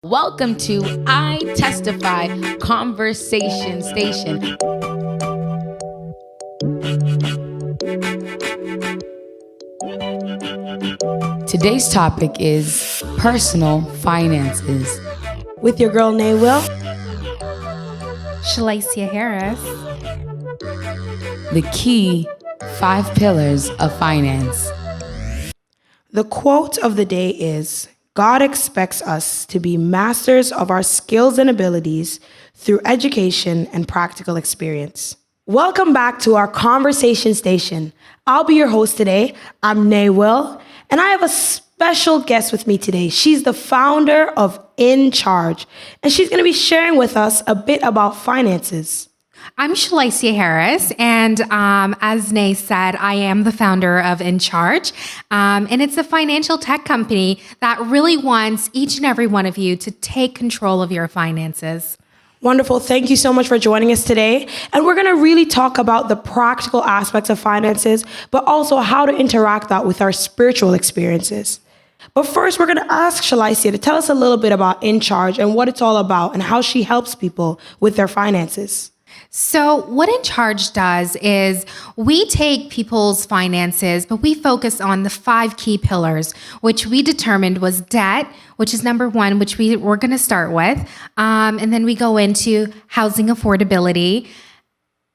Welcome to I Testify Conversation Station. Today's topic is personal finances. With your girl, Will. Shalicia Harris. The key 5 pillars of finance. The quote of the day is, God expects us to be masters of our skills and abilities through education and practical experience. Welcome back to our conversation station. I'll be your host today. I'm Will, and I have a special guest with me today. She's the founder of In Charge, and she's going to be sharing with us a bit about finances. I'm Shalicia Harris, and as Nay said, I am the founder of In Charge, and it's a financial tech company that really wants each and every one of you to take control of your finances. Wonderful. Thank you so much for joining us today. And we're going to really talk about the practical aspects of finances, but also how to interact that with our spiritual experiences. But first, we're going to ask Shalicia to tell us a little bit about In Charge and what it's all about and how she helps people with their finances. So what In Charge does is we take people's finances, but we focus on the 5 key pillars, which we determined was debt, which is number 1, which we're going to start with. And then we go into housing affordability,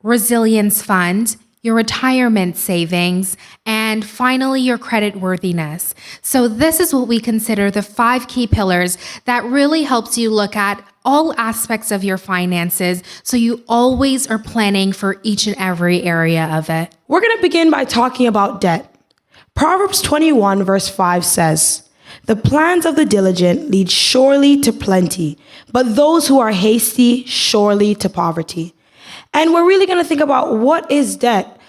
resilience fund, your retirement savings, and finally your creditworthiness. So this is what we consider the 5 key pillars that really helps you look at all aspects of your finances, so you always are planning for each and every area of it. We're going to begin by talking about debt. Proverbs 21 verse 5 says, "The plans of the diligent lead surely to plenty, but those who are hasty surely to poverty." And we're really going to think about what is debt.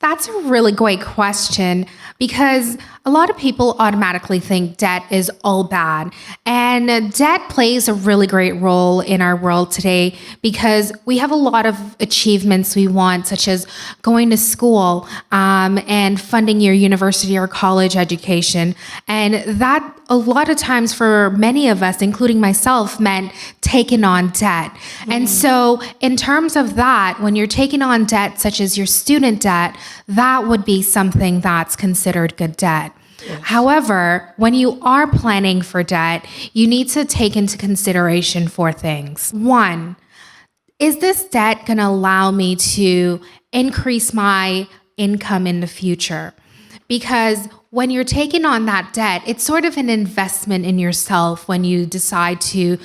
That's a really great question because a lot of people automatically think debt is all bad. And debt plays a really great role in our world today because we have a lot of achievements we want, such as going to school and funding your university or college education. And that a lot of times for many of us, including myself, meant taking on debt. And so in terms of that, when you're taking on debt, such as your student debt, that would be something that's considered good debt. Yes. However, when you are planning for debt, you need to take into consideration 4 things. 1, is this debt going to allow me to increase my income in the future? Because when you're taking on that debt, it's sort of an investment in yourself when you decide to,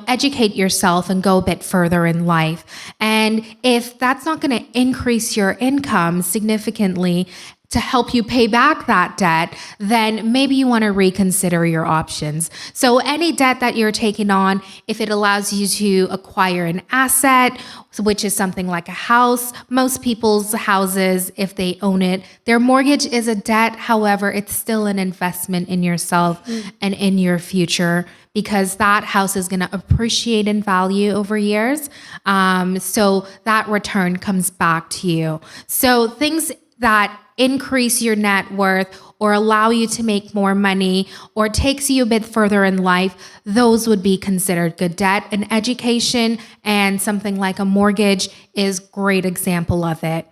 educate yourself and go a bit further in life. And if that's not going to increase your income significantly to help you pay back that debt, then maybe you want to reconsider your options. So any debt that you're taking on, if it allows you to acquire an asset, which is something like a house, most people's houses, if they own it, their mortgage is a debt. However, it's still an investment in yourself and in your future because that house is going to appreciate in value over years. So that return comes back to you. So things that increase your net worth or allow you to make more money or takes you a bit further in life, those would be considered good debt. And education and something like a mortgage is a great example of it.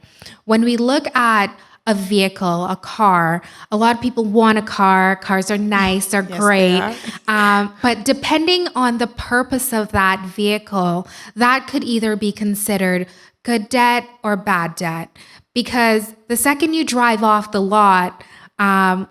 When we look at a vehicle, a car, a lot of people want a car. Cars are nice, they're great. But depending on the purpose of that vehicle, that could either be considered good debt or bad debt. Because the second you drive off the lot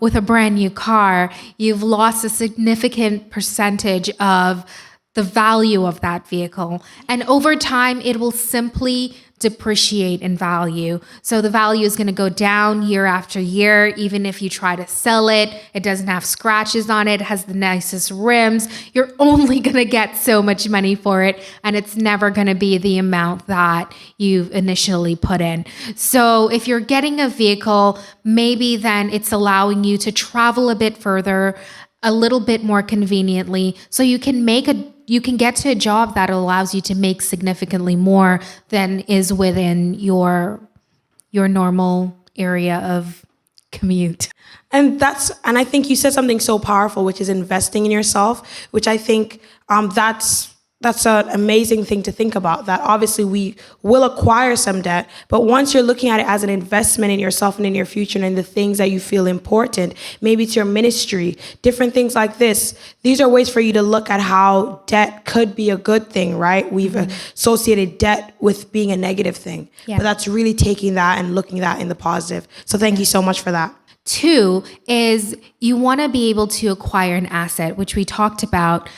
with a brand new car, you've lost a significant percentage of the value of that vehicle. And over time, it will simply depreciate in value. So the value is going to go down year after year. Even if you try to sell it, it doesn't have scratches on it, it has the nicest rims. You're only going to get so much money for it, and it's never going to be the amount that you've initially put in. So if you're getting a vehicle, maybe then it's allowing you to travel a bit further, a little bit more conveniently, so you can get to a job that allows you to make significantly more than is within your normal area of commute. And I think you said something so powerful, which is investing in yourself, which I think that's an amazing thing to think about, that obviously we will acquire some debt, but once you're looking at it as an investment in yourself and in your future and in the things that you feel important, maybe it's your ministry, different things like this. These are ways for you to look at how debt could be a good thing, right? We've associated debt with being a negative thing, but that's really taking that and looking at that in the positive. So thank you so much for that. 2 is you want to be able to acquire an asset, which we talked about.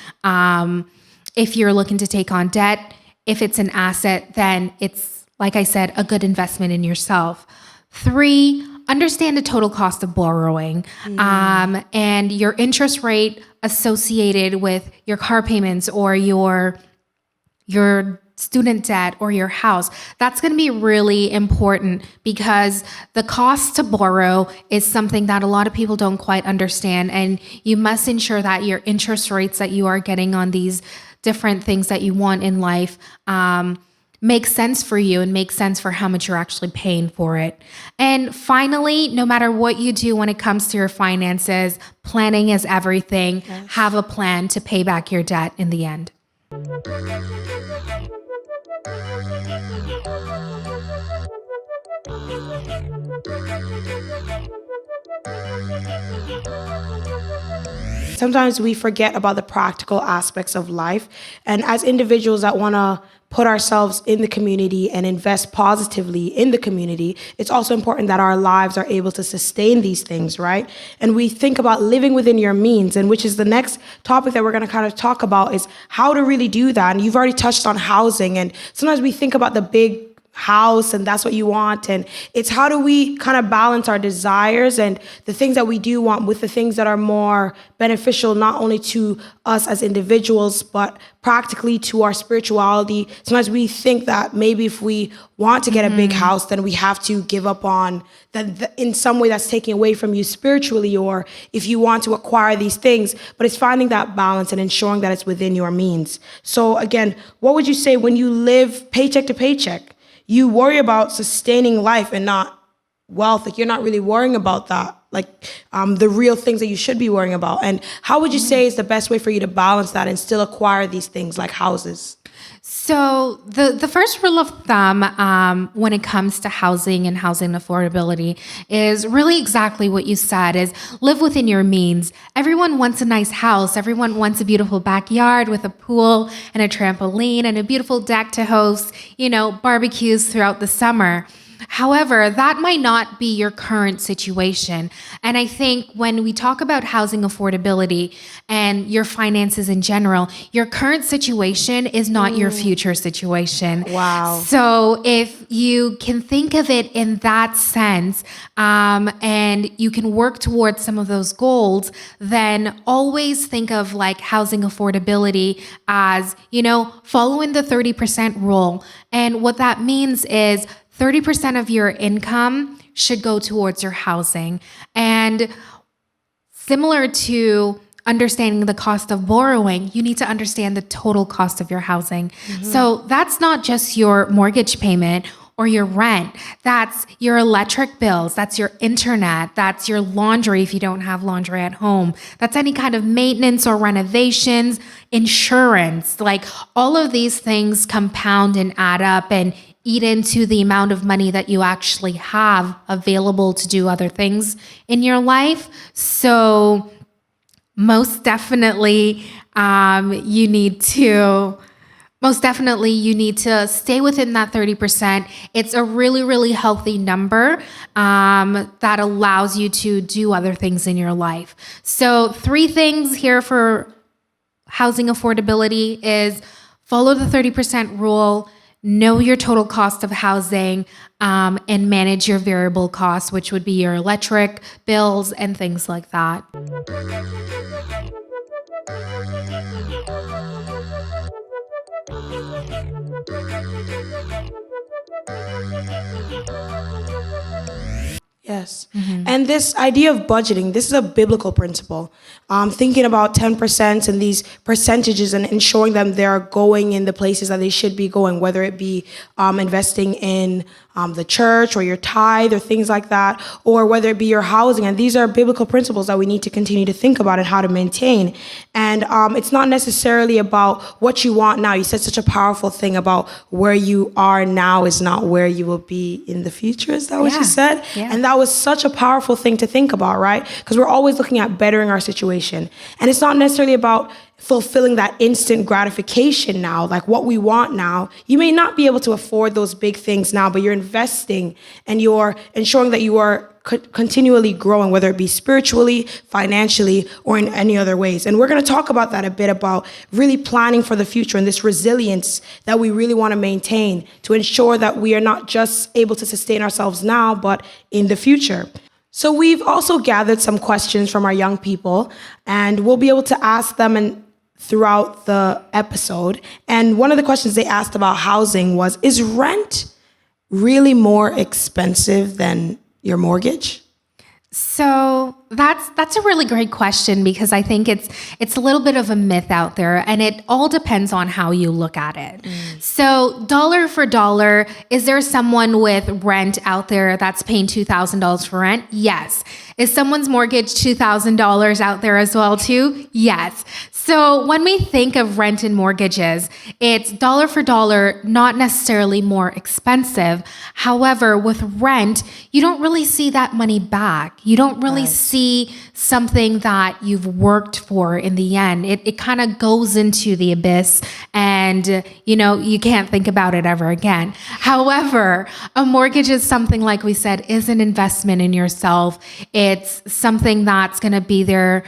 If you're looking to take on debt, if it's an asset, then it's, like I said, a good investment in yourself. 3, understand the total cost of borrowing and your interest rate associated with your car payments or your student debt or your house. That's going to be really important because the cost to borrow is something that a lot of people don't quite understand. And you must ensure that your interest rates that you are getting on these different things that you want in life make sense for you and make sense for how much you're actually paying for it. And finally, no matter what you do when it comes to your finances, planning is everything. Yes. Have a plan to pay back your debt in the end. Sometimes we forget about the practical aspects of life. And as individuals that want to put ourselves in the community and invest positively in the community, it's also important that our lives are able to sustain these things, right? And we think about living within your means, and which is the next topic that we're going to kind of talk about, is how to really do that. And you've already touched on housing. And sometimes we think about the big house and that's what you want, and it's how do we kind of balance our desires and the things that we do want with the things that are more beneficial not only to us as individuals but practically to our spirituality. Sometimes we think that maybe if we want to get a big house, then we have to give up on that in some way that's taking away from you spiritually, or if you want to acquire these things, but it's finding that balance and ensuring that it's within your means. So again, what would you say when you live paycheck to paycheck? You worry about sustaining life and not wealth. Like, you're not really worrying about that, like the real things that you should be worrying about. And how would you say is the best way for you to balance that and still acquire these things like houses? So the first rule of thumb when it comes to housing and housing affordability is really exactly what you said, is live within your means. Everyone wants a nice house. Everyone wants a beautiful backyard with a pool and a trampoline and a beautiful deck to host, barbecues throughout the summer. However, that might not be your current situation. And I think when we talk about housing affordability and your finances in general, your current situation is not your future situation. Wow. So if you can think of it in that sense, and you can work towards some of those goals, then always think of like housing affordability as, following the 30% rule. And what that means is 30% of your income should go towards your housing. And similar to understanding the cost of borrowing, you need to understand the total cost of your housing. So that's not just your mortgage payment or your rent. That's your electric bills. That's your internet. That's your laundry if you don't have laundry at home. That's any kind of maintenance or renovations, insurance. Like, all of these things compound and add up and eat into the amount of money that you actually have available to do other things in your life. So most definitely you need to stay within that 30%. It's a really, really healthy number that allows you to do other things in your life. So 3 things here for housing affordability is follow the 30% rule, know your total cost of housing, and manage your variable costs, which would be your electric bills and things like that. Yes. And this idea of budgeting, this is a biblical principle. thinking about 10% and these percentages and ensuring them they're going in the places that they should be going, whether it be investing in the church or your tithe or things like that, or whether it be your housing. And these are biblical principles that we need to continue to think about and how to maintain. And it's not necessarily about what you want now. You said such a powerful thing about where you are now is not where you will be in the future. Is that what you said? Yeah. And that was such a powerful thing to think about, right? Because we're always looking at bettering our situation. And it's not necessarily about fulfilling that instant gratification now, like what we want now. You may not be able to afford those big things now, but you're investing and you're ensuring that you are continually growing, whether it be spiritually, financially, or in any other ways. And we're going to talk about that a bit, about really planning for the future and this resilience that we really want to maintain to ensure that we are not just able to sustain ourselves now, but in the future. So we've also gathered some questions from our young people, and we'll be able to ask them throughout the episode. And one of the questions they asked about housing was, is rent really more expensive than your mortgage? So that's a really great question, because I think it's a little bit of a myth out there, and it all depends on how you look at it. So dollar for dollar, is there someone with rent out there that's paying $2,000 for rent? Yes. Is someone's mortgage $2,000 out there as well too? Yes. So when we think of rent and mortgages, it's dollar for dollar, not necessarily more expensive. However, with rent, you don't really see that money back. You don't really see something that you've worked for in the end. It kind of goes into the abyss, and you can't think about it ever again. However, a mortgage is something, like we said, is an investment in yourself. It's something that's going to be there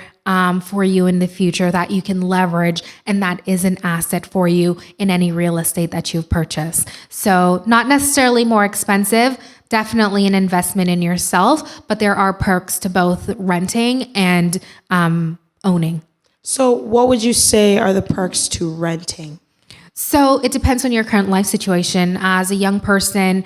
for you in the future that you can leverage, and that is an asset for you in any real estate that you've purchased. So not necessarily more expensive, definitely an investment in yourself, but there are perks to both renting and owning. So what would you say are the perks to renting? So it depends on your current life situation. As a young person,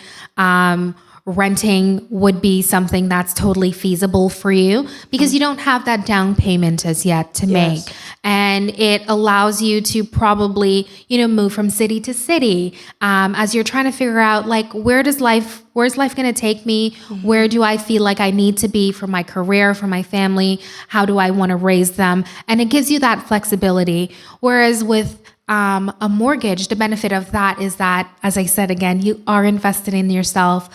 renting would be something that's totally feasible for you, because you don't have that down payment as yet to make. And it allows you to probably, move from city to city as you're trying to figure out, like, where's life going to take me? Where do I feel like I need to be for my career, for my family? How do I want to raise them? And it gives you that flexibility. Whereas with a mortgage, the benefit of that is that, as I said again, you are invested in yourself.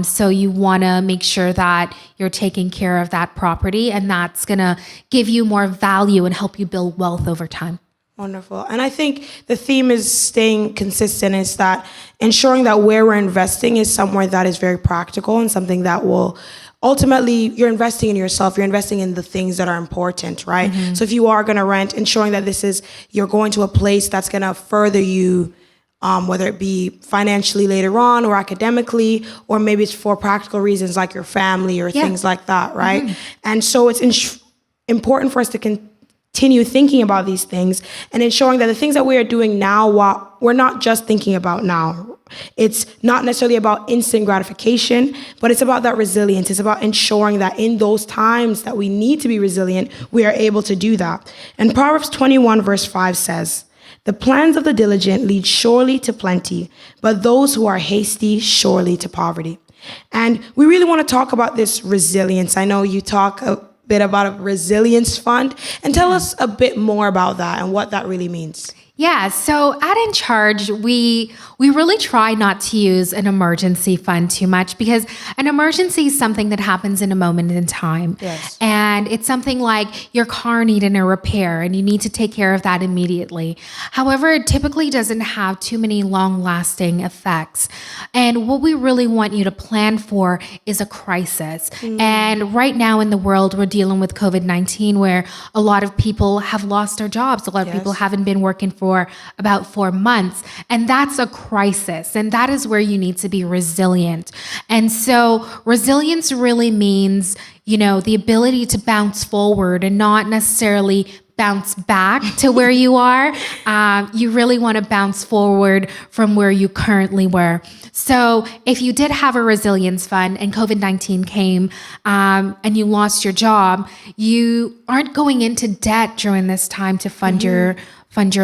So you want to make sure that you're taking care of that property, and that's going to give you more value and help you build wealth over time. Wonderful. And I think the theme is staying consistent, is that ensuring that where we're investing is somewhere that is very practical and something that will ultimately, you're investing in yourself, you're investing in the things that are important, right? So if you are going to rent, ensuring that you're going to a place that's going to further you, whether it be financially later on or academically, or maybe it's for practical reasons like your family or things like that, right? And so it's important for us to continue thinking about these things and ensuring that the things that we are doing now, we're not just thinking about now. It's not necessarily about instant gratification, but it's about that resilience. It's about ensuring that in those times that we need to be resilient, we are able to do that. And Proverbs 21 verse 5 says, "The plans of the diligent lead surely to plenty, but those who are hasty surely to poverty." And we really want to talk about this resilience. I know you talk a bit about a resilience fund, and tell us a bit more about that and what that really means. Yeah, so at In Charge, we really try not to use an emergency fund too much, because an emergency is something that happens in a moment in time. Yes. And it's something like your car needing a repair and you need to take care of that immediately. However, it typically doesn't have too many long-lasting effects. And what we really want you to plan for is a crisis. And right now in the world, we're dealing with COVID-19, where a lot of people have lost their jobs. A lot of people haven't been working for about 4 months. And that's a crisis. And that is where you need to be resilient. And so resilience really means, the ability to bounce forward and not necessarily bounce back to where you are. You really want to bounce forward from where you currently were. So if you did have a resilience fund and COVID-19 came and you lost your job, you aren't going into debt during this time to fund your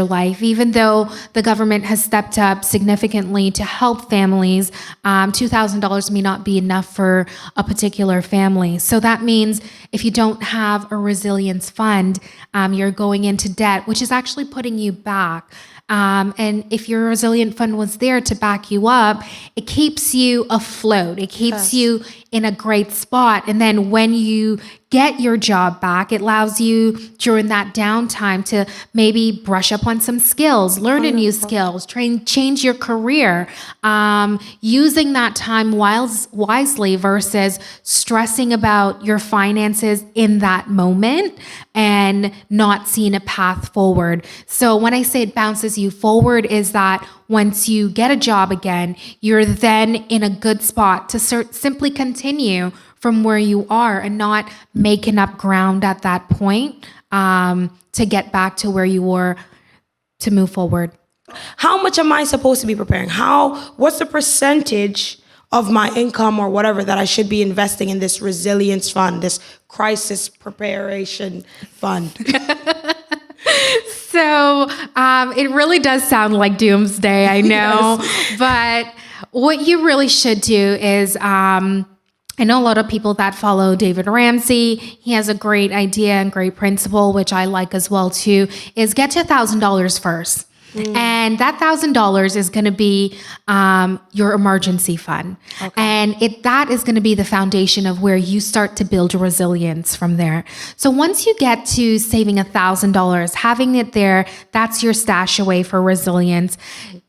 life, even though the government has stepped up significantly to help families. $2,000 may not be enough for a particular family. So that means if you don't have a resilience fund, you're going into debt, which is actually putting you back. And if your resilient fund was there to back you up, it keeps you afloat. It keeps you in a great spot. And then when you get your job back, it allows you during that downtime to maybe brush up on some skills, learn a new skills, change your career, using that time wisely versus stressing about your finances in that moment and not seeing a path forward. So when I say it bounces you forward, is that once you get a job again, you're then in a good spot to simply continue from where you are and not making up ground at that point to get back to where you were to move forward. How much am I supposed to be preparing? What's the percentage of my income or whatever that I should be investing in this resilience fund, this crisis preparation fund? So it really does sound like doomsday, I know. Yes. But what you really should do is, I know a lot of people that follow David Ramsey. He has a great idea and great principle, which I like as well too, is get to $1,000 first. And that $1,000 is going to be your emergency fund. Okay. And that is going to be the foundation of where you start to build resilience from there. So once you get to saving $1,000, having it there, that's your stash away for resilience.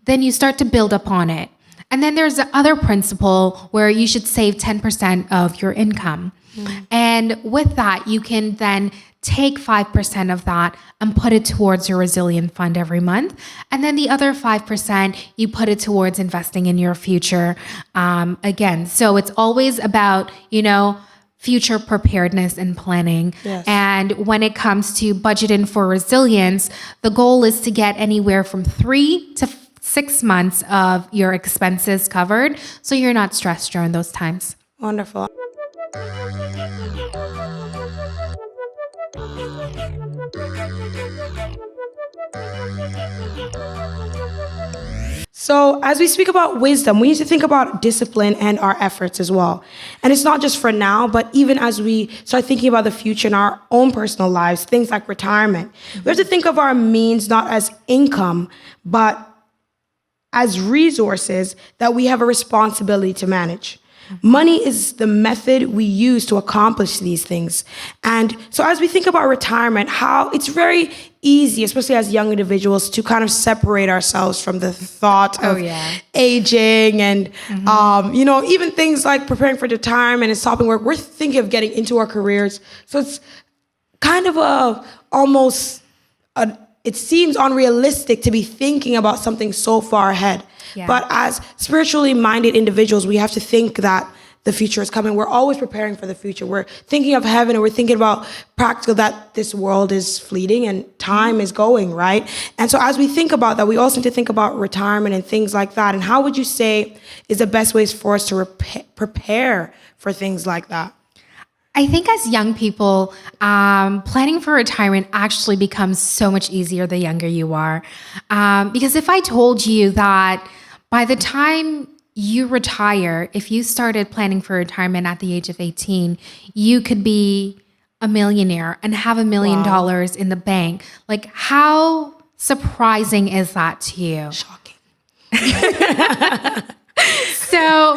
Then you start to build upon it. And then there's the other principle where you should save 10% of your income. And with that, you can then take 5% of that and put it towards your resilient fund every month. And then the other 5%, you put it towards investing in your future again. So it's always about, future preparedness and planning. Yes. And when it comes to budgeting for resilience, the goal is to get anywhere from 3 to 6 months of your expenses covered, so you're not stressed during those times. Wonderful. So as we speak about wisdom, we need to think about discipline and our efforts as well. And it's not just for now, but even as we start thinking about the future in our own personal lives, things like retirement, we have to think of our means not as income, but as resources that we have a responsibility to manage. Money is the method we use to accomplish these things. And so as we think about retirement, how it's very easy, especially as young individuals, to kind of separate ourselves from the thought of aging and, even things like preparing for retirement and stopping work. We're thinking of getting into our careers. So it's kind of it seems unrealistic to be thinking about something so far ahead. Yeah. But as spiritually minded individuals, we have to think that the future is coming. We're always preparing for the future. We're thinking of heaven, and we're thinking about practical, that this world is fleeting and time is going, right? And so as we think about that, we also need to think about retirement and things like that. And how would you say is the best ways for us to prepare for things like that? I think as young people, planning for retirement actually becomes so much easier the younger you are. Because if I told you that by the time you retire, if you started planning for retirement at the age of 18, you could be a millionaire and have $1 million in the bank. Like, how surprising is that to you? Shocking. So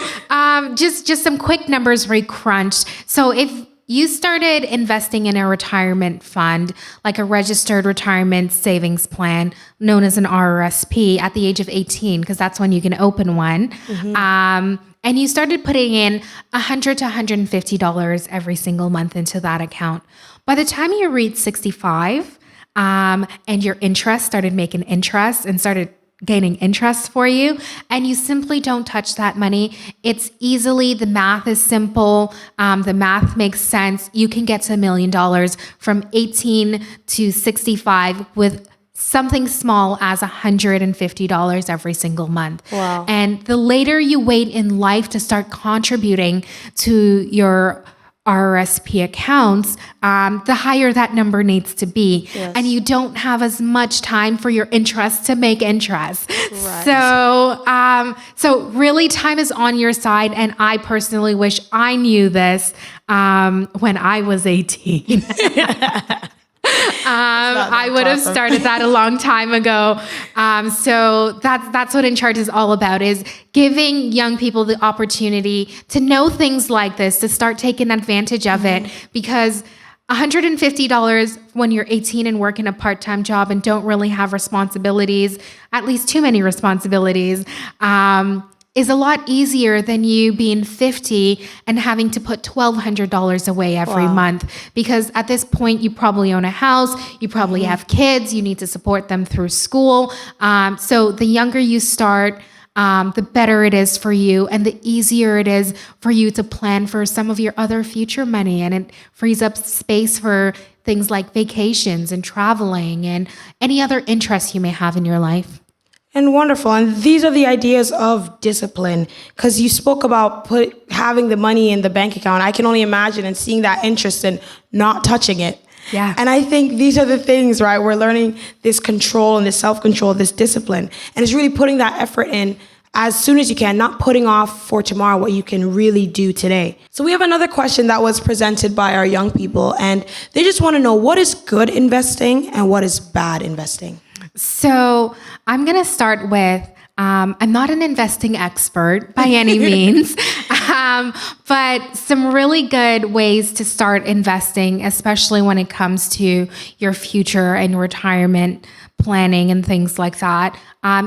just some quick numbers recrunched. So if you started investing in a retirement fund, like a registered retirement savings plan known as an RRSP at the age of 18, because that's when you can open one. And you started putting in $100 to $150 every single month into that account. By the time you reach 65, and your interest started making interest and started gaining interest for you, and you simply don't touch that money. It's easily, the math is simple. The math makes sense. You can get to $1 million from 18 to 65 with something small as $150 every single month. Wow. And the later you wait in life to start contributing to your RRSP accounts, the higher that number needs to be. Yes. And you don't have as much time for your interest to make interest. Right. So really time is on your side. And I personally wish I knew this when I was 18. I would have started that a long time ago. So that's what In Charge is all about, is giving young people the opportunity to know things like this, to start taking advantage of it, because $150 when you're 18 and working a part-time job and don't really have responsibilities, at least too many responsibilities, is a lot easier than you being 50 and having to put $1,200 away every month. Because at this point, you probably own a house, you probably have kids, you need to support them through school. So the younger you start, the better it is for you, and the easier it is for you to plan for some of your other future money. And it frees up space for things like vacations and traveling and any other interests you may have in your life. And wonderful. And these are the ideas of discipline, because you spoke about having the money in the bank account. I can only imagine and seeing that interest and not touching it. Yeah. And I think these are the things, right? We're learning this control and this self-control, this discipline. And it's really putting that effort in as soon as you can, not putting off for tomorrow what you can really do today. So we have another question that was presented by our young people, and they just want to know, what is good investing and what is bad investing? So I'm going to start with, I'm not an investing expert by any means, but some really good ways to start investing, especially when it comes to your future and retirement planning and things like that,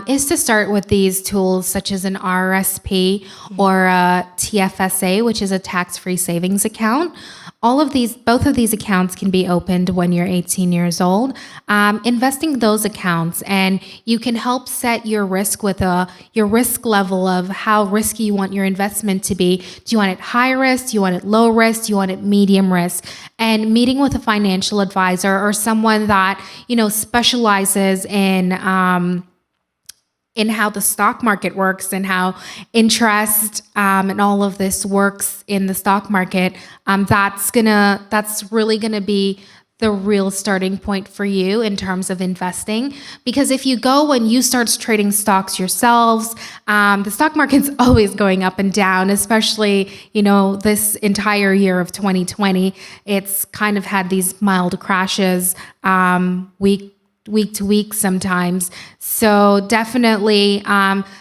is to start with these tools such as an RRSP or a TFSA, which is a tax-free savings account. Both of these accounts can be opened when you're 18 years old. Investing those accounts, and you can help set your risk with your risk level of how risky you want your investment to be. Do you want it high risk? Do you want it low risk? Do you want it medium risk? And meeting with a financial advisor or someone that, specializes in how the stock market works and how interest and all of this works in the stock market, that's really gonna be the real starting point for you in terms of investing. Because if you go and you start trading stocks yourselves, the stock market's always going up and down, especially, this entire year of 2020. It's kind of had these mild crashes week to week sometimes. So definitely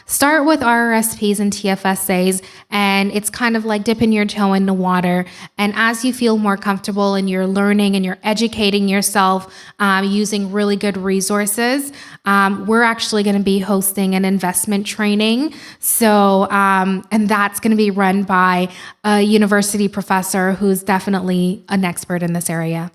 start with RRSPs and TFSAs, and it's kind of like dipping your toe in the water. And as you feel more comfortable and you're learning and you're educating yourself using really good resources, we're actually going to be hosting an investment training. So, and that's going to be run by a university professor who's definitely an expert in this area.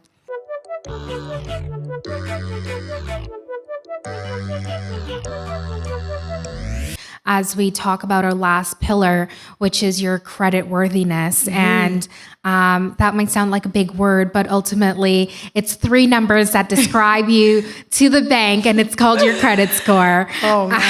As we talk about our last pillar, which is your creditworthiness. And that might sound like a big word, but ultimately it's 3 numbers that describe you to the bank, and it's called your credit score. Oh, man.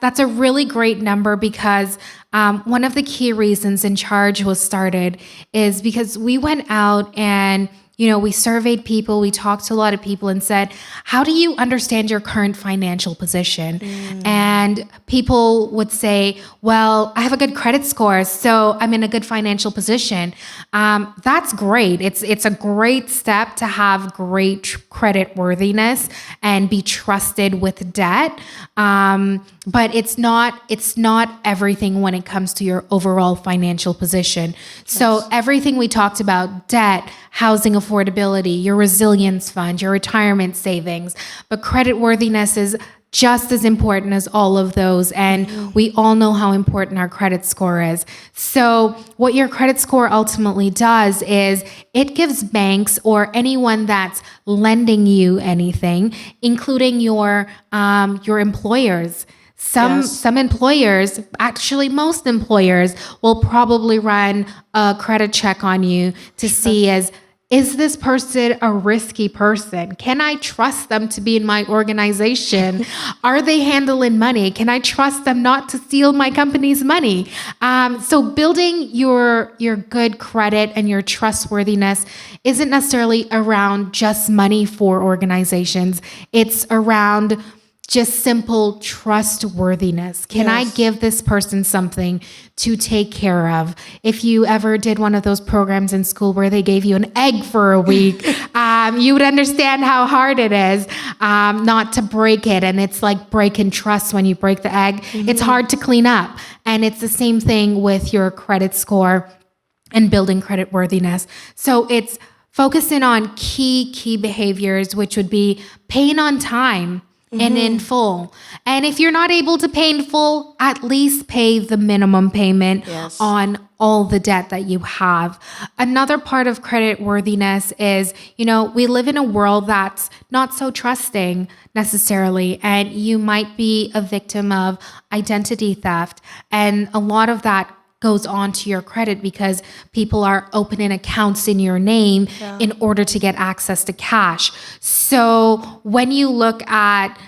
That's a really great number, because one of the key reasons In Charge was started is because we went out and we surveyed people, we talked to a lot of people and said, how do you understand your current financial position? And people would say, well, I have a good credit score, so I'm in a good financial position. That's great. It's a great step to have great credit worthiness and be trusted with debt. But it's not everything when it comes to your overall financial position. So everything we talked about, debt, housing affordability, your resilience fund, your retirement savings, but credit worthiness is just as important as all of those. And we all know how important our credit score is. So what your credit score ultimately does is it gives banks or anyone that's lending you anything, including your employers. Some employers, actually most employers, will probably run a credit check on you to see is this person a risky person? Can I trust them to be in my organization? Are they handling money? Can I trust them not to steal my company's money? So building your good credit and your trustworthiness isn't necessarily around just money for organizations. It's around just simple trustworthiness. Can I give this person something to take care of? If you ever did one of those programs in school where they gave you an egg for a week, you would understand how hard it is not to break it. And it's like breaking trust when you break the egg. It's hard to clean up. And it's the same thing with your credit score and building credit worthiness. So it's focusing on key behaviors, which would be paying on time, and in full. And if you're not able to pay in full, at least pay the minimum payment on all the debt that you have. Another part of credit worthiness is, we live in a world that's not so trusting necessarily, and you might be a victim of identity theft. And a lot of that goes on to your credit because people are opening accounts in your name in order to get access to cash. So when you look at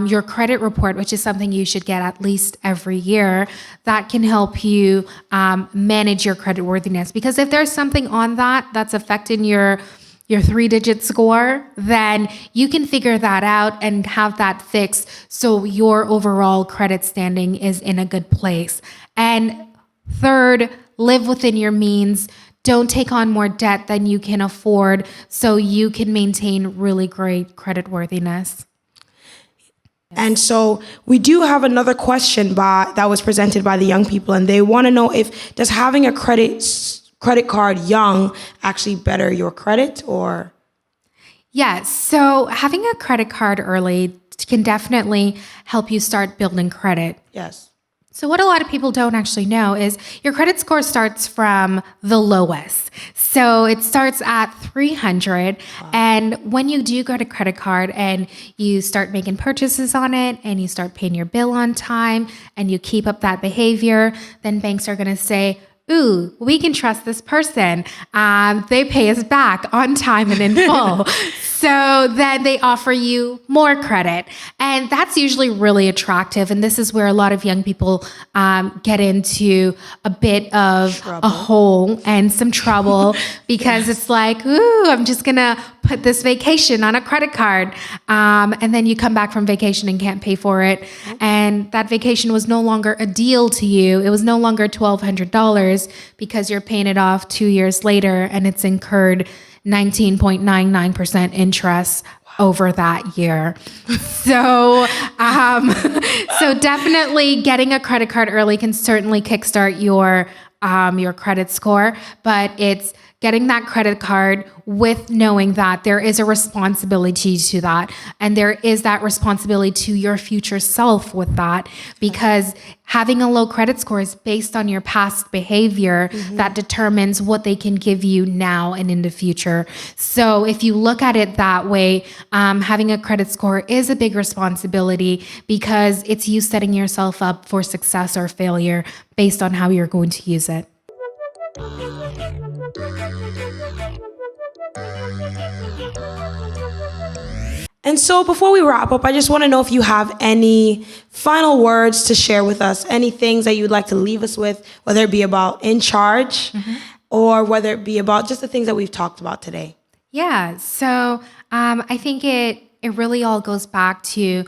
your credit report, which is something you should get at least every year, that can help you manage your credit worthiness. Because if there's something on that's affecting your 3-digit score, then you can figure that out and have that fixed so your overall credit standing is in a good place. And third, live within your means. Don't take on more debt than you can afford so you can maintain really great credit worthiness. And so we do have another question that was presented by the young people, and they want to know does having a credit card young actually better your credit or? Yes. So having a credit card early can definitely help you start building credit. Yes. So what a lot of people don't actually know is your credit score starts from the lowest. So it starts at 300. Wow. And when you do get a credit card and you start making purchases on it and you start paying your bill on time and you keep up that behavior, then banks are going to say, ooh, we can trust this person. They pay us back on time and in full. So then they offer you more credit. And that's usually really attractive. And this is where a lot of young people get into a bit of a hole and some trouble because it's like, ooh, I'm just going to put this vacation on a credit card. And then you come back from vacation and can't pay for it. And that vacation was no longer a deal to you. It was no longer $1,200 because you're paying it off 2 years later and it's incurred 19.99% interest over that year. So, so definitely getting a credit card early can certainly kickstart your credit score, but it's getting that credit card with knowing that there is a responsibility to that. And there is that responsibility to your future self with that, because having a low credit score is based on your past behavior that determines what they can give you now and in the future. So if you look at it that way, having a credit score is a big responsibility because it's you setting yourself up for success or failure based on how you're going to use it. And so before we wrap up, I just want to know if you have any final words to share with us, any things that you'd like to leave us with, whether it be about In Charge or whether it be about just the things that we've talked about today. Yeah, so I think it really all goes back to,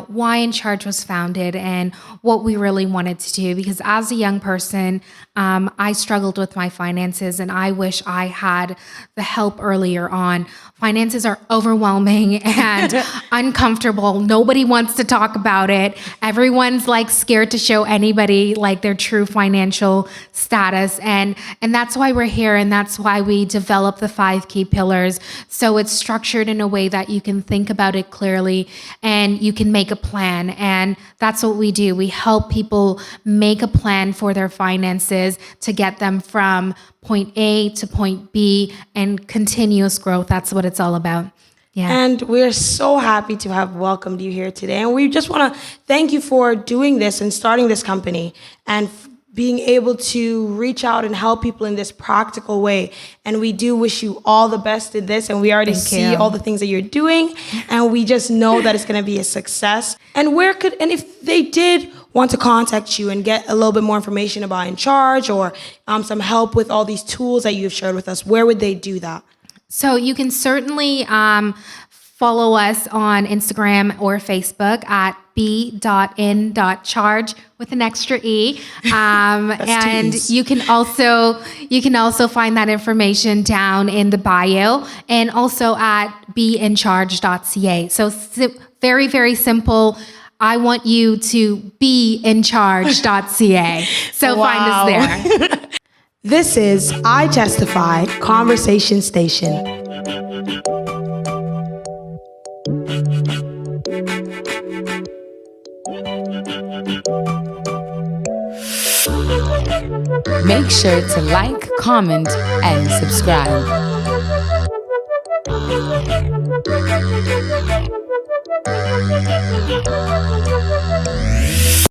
why In Charge was founded and what we really wanted to do. Because as a young person, I struggled with my finances and I wish I had the help earlier on. Finances are overwhelming and uncomfortable. Nobody wants to talk about it. Everyone's scared to show anybody their true financial status. And that's why we're here. And that's why we developed the 5 key pillars. So it's structured in a way that you can think think about it clearly, and you can make a plan. And that's what we do. We help people make a plan for their finances to get them from point A to point B, and continuous growth. That's what it's all about. Yeah. And we're so happy to have welcomed you here today. And we just want to thank you for doing this and starting this company and being able to reach out and help people in this practical way. And we do wish you all the best in this. And we already see all the things that you're doing. And we just know that it's going to be a success. And if they did want to contact you and get a little bit more information about In Charge, or some help with all these tools that you've shared with us, where would they do that? So you can certainly follow us on Instagram or Facebook at b.in.charge with an extra E. And you can also find that information down in the bio, and also at beincharge.ca. So very, very simple. I want you to beincharge.ca. So find us there. This is I Testify Conversation Station. Make sure to like, comment, and subscribe.